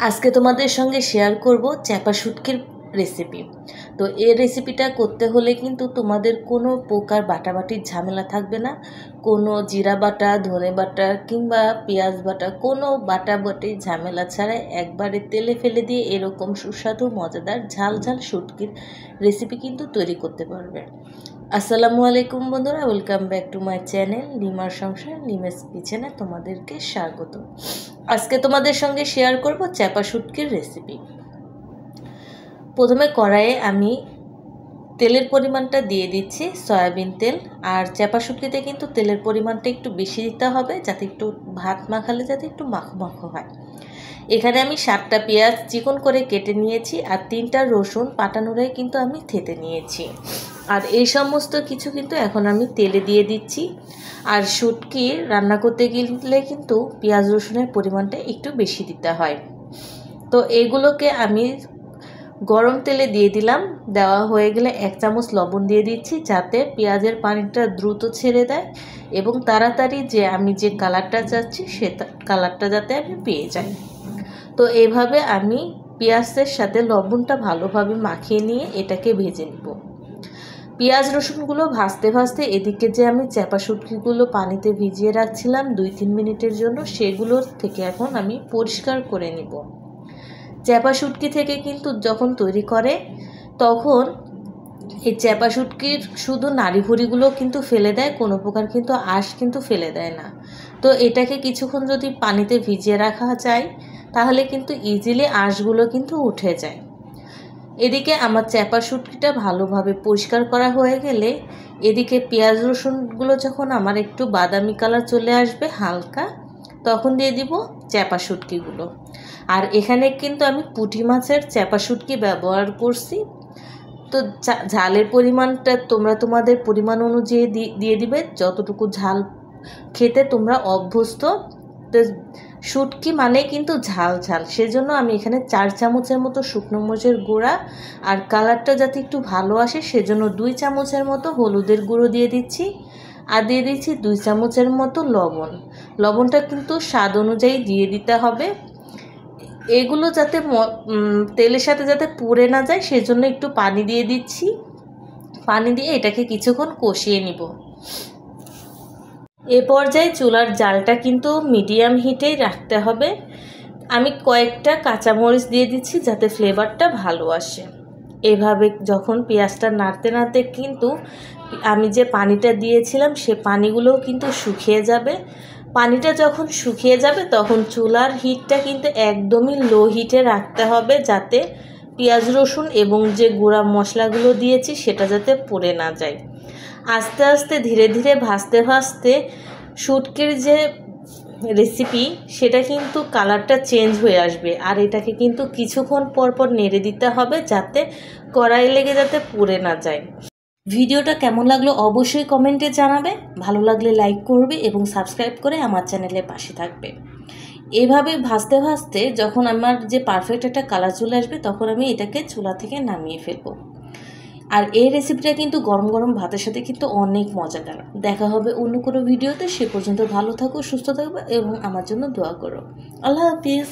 আজকে তোমাদের সঙ্গে শেয়ার করব চাপা শুটকির রেসিপি। তো এই রেসিপিটা করতে হলে কিন্তু তোমাদের কোনো প্রকার বাটাবাটির ঝামেলা থাকবে না। কোনো জিরা বাটা, ধনে বাটা কিংবা পেঁয়াজ বাটা কোনো বাটাবাটির ঝামেলা ছাড়াই একবারে তেলে ফেলে দিয়ে এরকম সুস্বাদু মজাদার ঝাল ঝাল শুটকির রেসিপি কিন্তু তৈরি করতে পারবে। আসসালামু আলাইকুম বন্ধুরা, welcome back to my channel লিমার সংসার লিমেস কিচেনে তোমাদেরকে স্বাগত। আজকে তোমাদের সঙ্গে শেয়ার করব চাপা শুটকির রেসিপি। প্রথমে কড়াইয়ে আমি তেলের পরিমাণটা দিয়ে দিচ্ছি সয়াবিন তেল। আর চাপা শুটকিতে কিন্তু তেলের পরিমাণটা একটু বেশি দিতে হবে, যাতে একটু ভাত মাখালে যাতে একটু মাখো মাখো হয়। এখানে আমি 7টা পেঁয়াজ চিকন করে কেটে নিয়েছি আর 3টা রসুন পাটানোড়ায় কিন্তু আমি থেতে নিয়েছি। আর এই সমস্ত কিছু কিন্তু এখন আমি তেলে দিয়ে দিচ্ছি। আর শুটকি রান্না করতে গেলে কিন্তু পেঁয়াজ রসুনের পরিমাণটা একটু বেশি দিতে হয়। তো এগুলোকে আমি গরম তেলে দিয়ে দিলাম। দেওয়া হয়ে গেলে 1 চামচ লবণ দিয়ে দিচ্ছি, যাতে পেঁয়াজের পানিটা দ্রুত ছেড়ে দেয় এবং তাড়াতাড়ি আমি যে কালারটা চাচ্ছি সে কালারটা যাতে আমি পেয়ে যাই। তো এইভাবে আমি পেঁয়াজের সাথে লবণটা ভালোভাবে মাখিয়ে নিয়ে এটাকে ভেজে নেব। পেঁয়াজ রসুনগুলো ভাজতে ভাজতে এদিকে যে আমি চাপা শুটকিগুলো পানিতে ভিজিয়ে রাখছিলাম 2-3 মিনিটের জন্য, সেগুলোর থেকে এখন আমি পরিষ্কার করে নিব। চাপা শুটকি থেকে কিন্তু যখন তৈরি করে তখন এই চাপা শুটকির শুধু নাড়িভুড়িগুলো কিন্তু ফেলে দেয়, কোনো প্রকার কিন্তু আঁশ কিন্তু ফেলে দেয় না। তো এটাকে কিছুক্ষণ যদি পানিতে ভিজিয়ে রাখা যায় তাহলে কিন্তু ইজিলি আঁশগুলো কিন্তু উঠে যায়। এদিকে আমার চাপা শুটকিটা ভালোভাবে পরিষ্কার করা হয়ে গেলে এদিকে পেঁয়াজ রসুনগুলো যখন আমার একটু বাদামি কালার চলে আসবে হালকা, তখন দিয়ে দিব চাপা শুটকিগুলো। আর এখানে কিন্তু আমি পুঁটি মাছের চাপা শুটকি ব্যবহার করছি। তো ঝালের পরিমাণটা তোমরা তোমাদের পরিমাণ অনুযায়ী দিয়ে দিবে, যতটুকু ঝাল খেতে তোমরা অভ্যস্ত। তো শুটকি মানে কিন্তু ঝাল ঝাল, সেজন্য আমি এখানে 4 চামচের মতো শুকনো মরিচের গুঁড়া আর কালারটা যাতে একটু ভালো আসে সেজন্য 2 চামচের মতো হলুদের গুঁড়ো দিয়ে দিচ্ছি। আর দিয়ে দিচ্ছি 2 চামচের মতো লবণ। লবণটা কিন্তু স্বাদ অনুযায়ী দিয়ে দিতে হবে। এগুলো যাতে তেলের সাথে যাতে পুড়ে না যায় সেজন্য একটু পানি দিয়ে দিচ্ছি। পানি দিয়ে এটাকে কিছুক্ষণ কষিয়ে নিব। এ পর্যায়ে চুলার জালটা কিন্তু মিডিয়াম হিটেই রাখতে হবে। আমি কয়েকটা কাঁচামরিচ দিয়ে দিচ্ছি যাতে ফ্লেভারটা ভালো আসে। এভাবে যখন পেঁয়াজটা নাড়তে নাড়তে কিন্তু আমি যে পানিটা দিয়েছিলাম সে পানিগুলোও কিন্তু শুকিয়ে যাবে। পানিটা যখন শুকিয়ে যাবে তখন চুলার হিটটা কিন্তু একদমই লো হিটে রাখতে হবে, যাতে পেঁয়াজ রসুন এবং যে গুঁড়া মশলাগুলো দিয়েছি সেটা যাতে পুড়ে না যায়। আস্তে আস্তে ধীরে ধীরে ভাজতে ভাজতে শুটকির যে রেসিপি সেটা কিন্তু কালারটা চেঞ্জ হয়ে আসবে। আর এটাকে কিন্তু কিছুক্ষণ পর পর নেড়ে দিতে হবে যাতে কড়াই লেগে যাতে পুড়ে না যায়। ভিডিওটা কেমন লাগলো অবশ্যই কমেন্টে জানাবে। ভালো লাগলে লাইক করবে এবং সাবস্ক্রাইব করে আমার চ্যানেলের পাশে থাকবে। এভাবে ভাজতে ভাজতে যখন আমার যে পারফেক্ট একটা কালার চলে আসবে তখন আমি এটাকে চুলা থেকে নামিয়ে ফেলবো। আর এই রেসিপিটা কিন্তু গরম গরম ভাতের সাথে কিন্তু অনেক মজাদার। দেখা হবে অন্য কোনো ভিডিওতে। সে পর্যন্ত ভালো থাকো, সুস্থ থাকবে এবং আমার জন্য দোয়া করো। আল্লাহ হাফিজ।